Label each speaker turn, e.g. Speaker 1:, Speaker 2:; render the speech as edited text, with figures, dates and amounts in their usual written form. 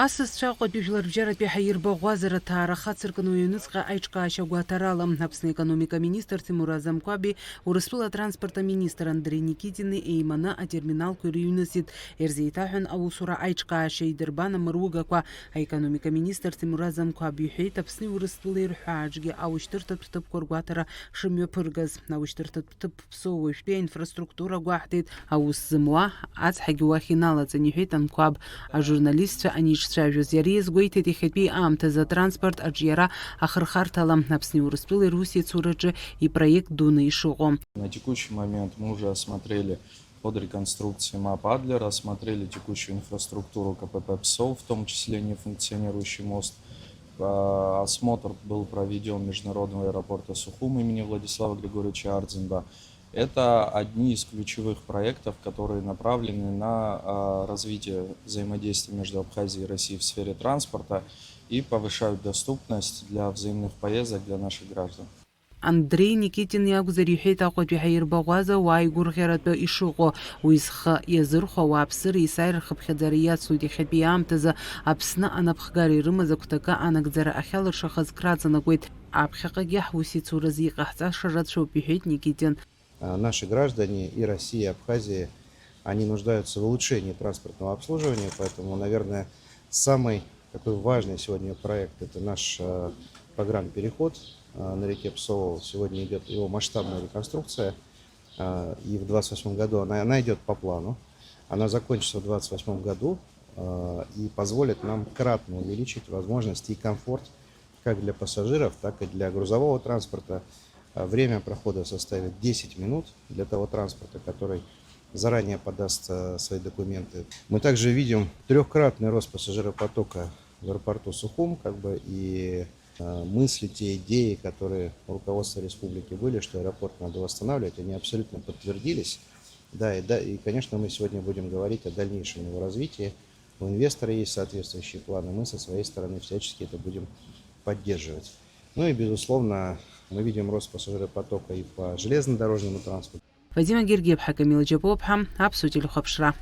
Speaker 1: Асысцәа Аҟәатәи Жәларбжьаратәи ҳаирбаӷәазара ҭаарха цыркын уаҩныҵҟа аиҿкаашьа гәаҭарала Аԥсны экономика министр Тимур Азамкәаби Урыстәыла атранспорт аминистр Андрей Никитини еиманы атерминалқәа ирыҩнысит. Ирзеиҭаҳәан аусура аиҿкаашьа идырбан амыругақәа. Аекономика министр Тимур Азамкәаби иҳәеит Аԥсни Урыстәылеи рҳәааҿгьы аушьҭырҭатә ҭыԥқәа ргәаҭара шымҩаԥыргаз. Аушьҭырҭатә ҭыԥ ԥсоу уажәтәи аинфраструктура гәаҳҭеит. Аус зымуа ацҳагьы уахь иналаҵан, иҳәеит Анқәаб. Ажурналистцәа аниҿцәажәоз иара иазгәеиҭеит иахьатәи аамҭазы атранспорт аҿиара ахырхарҭала Аԥсни Урыстәылеи Русиа цураҿы ипроект дуны ишыҟоу.
Speaker 2: На текущий момент мы уже осмотрели ход реконструкции МАП Адлер, осмотрели текущую инфраструктуру КПП ПСО, в том числе нефункционирующий мост. Осмотр был проведен международного аэропорта Сухум имени Владислава Григорьевича Ардзинба. Это одни из ключевых проектов, которые направлены на развитие взаимодействия между Абхазией и Россией в сфере транспорта и повышают доступность для взаимных поездок для наших граждан.
Speaker 1: Андрей Никитин иакәзар иҳәеит Аҟәатәи ҳаирбаӷәаза уаа игәырӷьаратәы ишыҟоу. Уи зхы иазырхәо ауааԥсыра есааира рхыԥхьаӡара иацлоит. Иахьатәи аамҭазы Аԥсны анапхгара ирымаз агәҭакы анагӡара ахьалыршахаз краҵанакуеит. Аԥхьаҟагьы ҳус ицуразы иҟаҳҵаша рацәоуп, иҳәеит Никитин.
Speaker 3: Наши граждане и Россия, и Абхазия, они нуждаются в улучшении транспортного обслуживания, поэтому, наверное, самый такой важный сегодня проект – это наш программный переход на реке Псово. Сегодня идет его масштабная реконструкция, и в 2028 году она идет по плану. Она закончится в 2028 году и позволит нам кратно увеличить возможности и комфорт как для пассажиров, так и для грузового транспорта. Время прохода составит 10 минут для того транспорта, который заранее подаст свои документы. Мы также видим трехкратный рост пассажиропотока в аэропорту Сухум, и мысли, те идеи, которые у руководства республики были, что аэропорт надо восстанавливать, они абсолютно подтвердились. И, конечно, мы сегодня будем говорить о дальнейшем его развитии. У инвестора есть соответствующие планы, мы со своей стороны всячески это будем поддерживать. Ну и, безусловно, мы видим рост пассажиропотока и по железнодорожному транспорту.
Speaker 1: Вадима Гергеб, Камила Джабобхам, Апсутиль Хопшра.